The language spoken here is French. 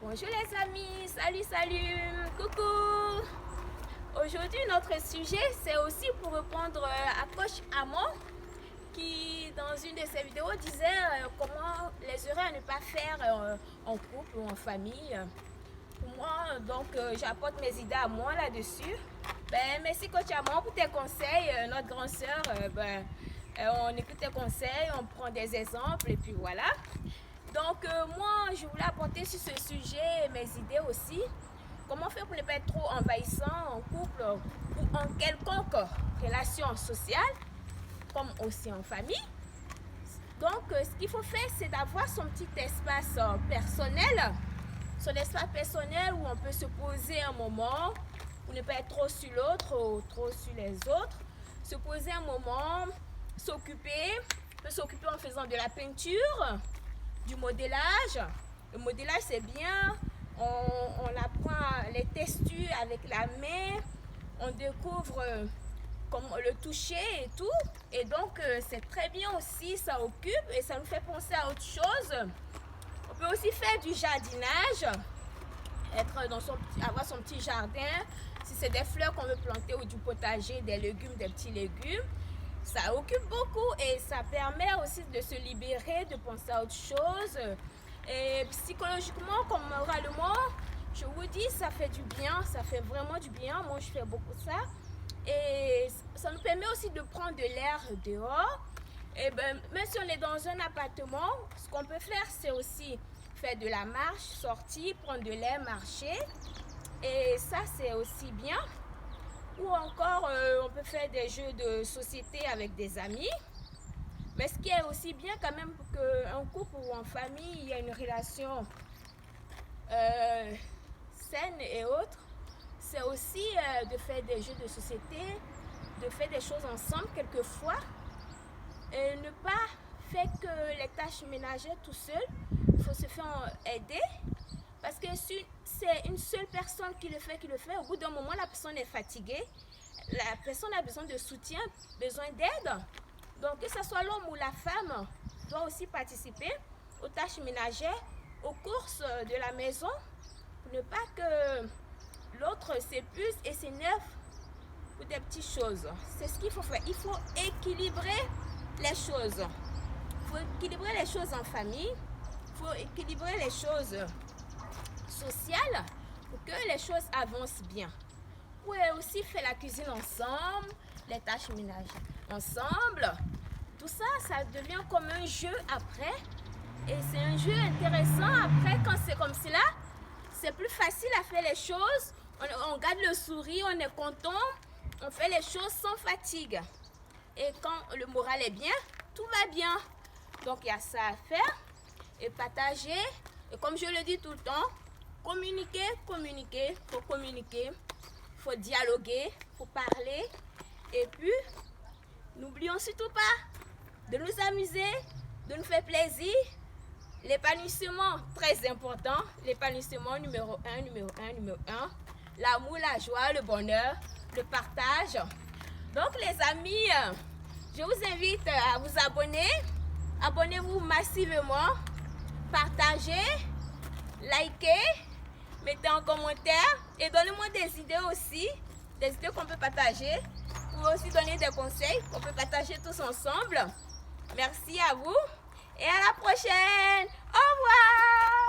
Bonjour les amis, salut, coucou. Aujourd'hui notre sujet c'est aussi pour répondre à Coach Amon qui dans une de ses vidéos disait comment les erreurs à ne pas faire en couple ou en famille. Pour moi donc j'apporte mes idées à moi là-dessus. Merci Coach Amon pour tes conseils, notre grande sœur. On écoute tes conseils, on prend des exemples et puis voilà. Donc moi je voulais apporter sur ce sujet mes idées aussi. Comment faire pour ne pas être trop envahissant en couple ou en quelconque relation sociale, comme aussi en famille. Donc ce qu'il faut faire c'est d'avoir son petit espace personnel. Son espace personnel où on peut se poser un moment, pour ne pas être trop sur l'autre ou trop sur les autres. Se poser un moment, s'occuper, on peut s'occuper en faisant de la peinture, du modélage. Le modélage c'est bien, on apprend les textures avec la main, on découvre comment le toucher et tout. Et donc c'est très bien aussi, ça occupe et ça nous fait penser à autre chose. On peut aussi faire du jardinage, avoir son petit jardin. Si c'est des fleurs qu'on veut planter ou du potager, des légumes, des petits légumes. Ça occupe beaucoup et ça permet aussi de se libérer, de penser à autre chose. Et psychologiquement, comme moralement, je vous dis, ça fait du bien, ça fait vraiment du bien. Moi, je fais beaucoup ça. Et ça nous permet aussi de prendre de l'air dehors. Et même si on est dans un appartement, ce qu'on peut faire, c'est aussi faire de la marche, sortir, prendre de l'air, marcher. Et ça, c'est aussi bien. Ou encore, on peut faire des jeux de société avec des amis. Mais ce qui est aussi bien quand même pour qu'un couple ou en famille, il y a une relation saine et autre, c'est aussi de faire des jeux de société, de faire des choses ensemble quelquefois. Et ne pas faire que les tâches ménagères tout seul. Il faut se faire aider. Parce que si c'est une seule personne qui le fait, au bout d'un moment, la personne est fatiguée. La personne a besoin de soutien, besoin d'aide. Donc, que ce soit l'homme ou la femme, doit aussi participer aux tâches ménagères, aux courses de la maison, pour ne pas que l'autre s'épuise et s'énerve pour des petites choses. C'est ce qu'il faut faire. Il faut équilibrer les choses. Il faut équilibrer les choses en famille. Il faut équilibrer les choses sociales pour que les choses avancent bien. Vous pouvez aussi faire la cuisine ensemble, les tâches ménagères ensemble. Tout ça, ça devient comme un jeu après. Et c'est un jeu intéressant. Après, quand c'est comme cela, c'est plus facile à faire les choses. On garde le sourire, on est content. On fait les choses sans fatigue. Et quand le moral est bien, tout va bien. Donc, il y a ça à faire. Et partager. Et comme je le dis tout le temps, communiquer. Il faut dialoguer, il faut parler. Et puis, n'oublions surtout pas de nous amuser, de nous faire plaisir. L'épanouissement, très important. L'épanouissement numéro un. L'amour, la joie, le bonheur, le partage. Donc les amis, je vous invite à vous abonner. Abonnez-vous massivement. Partagez, likez, mettez en commentaire et donnez-moi des idées aussi, des idées qu'on peut partager. Vous pouvez aussi donner des conseils qu'on peut partager tous ensemble. Merci à vous et à la prochaine. Au revoir.